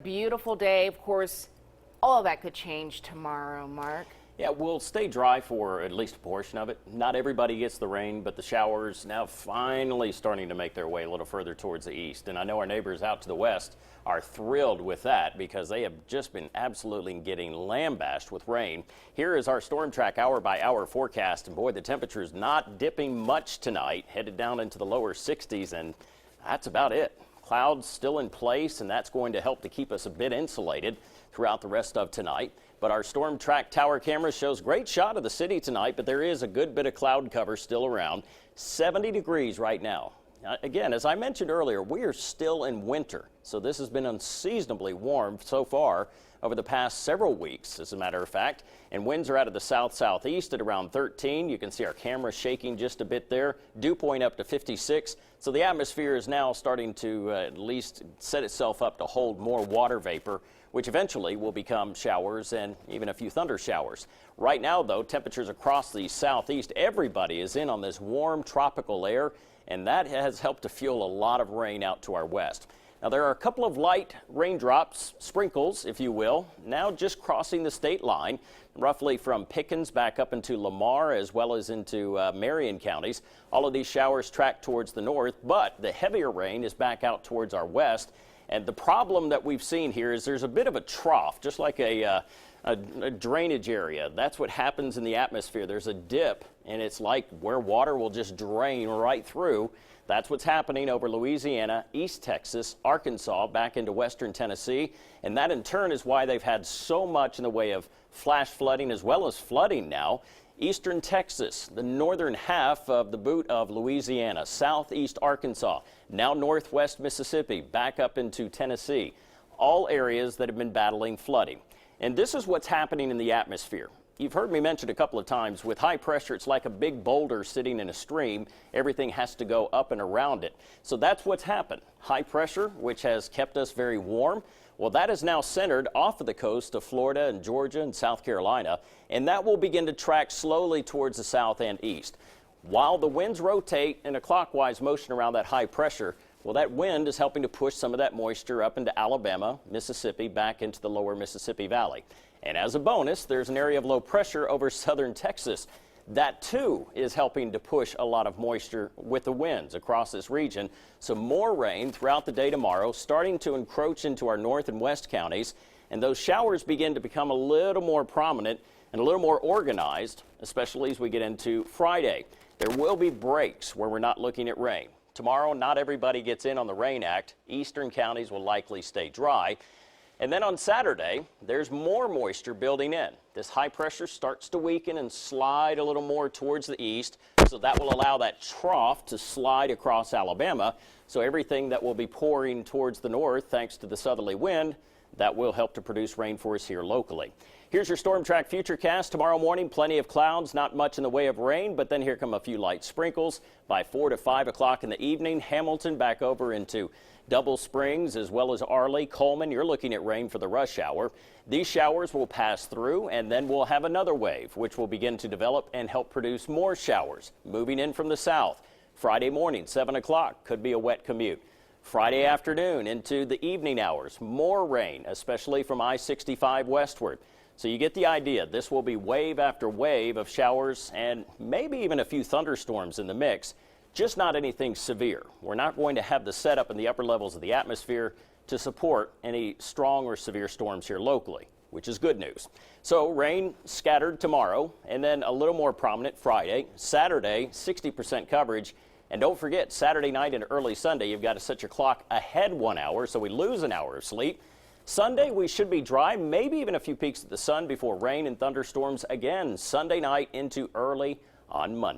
Beautiful day. Of course, all of that could change tomorrow, Mark. Yeah, we'll stay dry for at least a portion of it. Not everybody gets the rain, but the showers now finally starting to make their way a little further towards the east. And I know our neighbors out to the west are thrilled with that because they have just been absolutely getting lambasted with rain. Here is our Storm Track hour-by-hour forecast. And boy, the temperature's not dipping much tonight, headed down into the lower 60s, and that's about it. Clouds still in place, and that's going to help to keep us a bit insulated throughout the rest of tonight. But our Storm Track tower camera shows great shot of the city tonight, but there is a good bit of cloud cover still around. 70 degrees right now. Again, as I mentioned earlier, we are still in winter, so this has been unseasonably warm so far over the past several weeks, as a matter of fact. And winds are out of the south-southeast at around 13. You can see our camera shaking just a bit there. Dew point up to 56. So the atmosphere is now starting to at least set itself up to hold more water vapor, which eventually will become showers and even a few thunder showers. Right now, though, temperatures across the southeast, everybody is in on this warm tropical air, and that has helped to fuel a lot of rain out to our west. Now, there are a couple of light raindrops, sprinkles, if you will, now just crossing the state line, roughly from Pickens back up into Lamar as well as into Marion counties. All of these showers track towards the north, but the heavier rain is back out towards our west. And the problem that we've seen here is there's a bit of a trough, just like a drainage area. That's what happens in the atmosphere. There's a dip, and it's like where water will just drain right through. That's what's happening over Louisiana, East Texas, Arkansas, back into western Tennessee. And that in turn is why they've had so much in the way of flash flooding as well as flooding now. Eastern Texas, the northern half of the boot of Louisiana, southeast Arkansas, now northwest Mississippi, back up into Tennessee. All areas that have been battling flooding. And this is what's happening in the atmosphere. You've heard me mention a couple of times, with high pressure, it's like a big boulder sitting in a stream. Everything has to go up and around it. So that's what's happened. High pressure, which has kept us very warm. Well, that is now centered off of the coast of Florida and Georgia and South Carolina, and that will begin to track slowly towards the south and east. While the winds rotate in a clockwise motion around that high pressure, well, that wind is helping to push some of that moisture up into Alabama, Mississippi, back into the lower Mississippi Valley. And as a bonus, there's an area of low pressure over southern Texas. That, too, is helping to push a lot of moisture with the winds across this region. So more rain throughout the day tomorrow, starting to encroach into our north and west counties. And those showers begin to become a little more prominent and a little more organized, especially as we get into Friday. There will be breaks where we're not looking at rain. Tomorrow, not everybody gets in on the Rain Act. Eastern counties will likely stay dry. And then on Saturday, there's more moisture building in. This high pressure starts to weaken and slide a little more towards the east, so that will allow that trough to slide across Alabama. So everything that will be pouring towards the north, thanks to the southerly wind, that will help to produce rain for us here locally. Here's your Storm Track Futurecast. Tomorrow morning, plenty of clouds, not much in the way of rain, but then here come a few light sprinkles. By 4 to 5 o'clock in the evening, Hamilton back over into Double Springs as well as Arley, Coleman. You're looking at rain for the rush hour. These showers will pass through, and then we'll have another wave, which will begin to develop and help produce more showers. Moving in from the south, Friday morning, 7 o'clock, could be a wet commute. Friday afternoon into the evening hours, more rain, especially from I-65 westward. So you get the idea. This will be wave after wave of showers and maybe even a few thunderstorms in the mix, just not anything severe. We're not going to have the setup in the upper levels of the atmosphere to support any strong or severe storms here locally, which is good news. So rain scattered tomorrow and then a little more prominent Friday. Saturday, 60% coverage. And don't forget, Saturday night and early Sunday, you've got to set your clock ahead 1 hour, so we lose an hour of sleep. Sunday, we should be dry, maybe even a few peeks of the sun before rain and thunderstorms again Sunday night into early on Monday.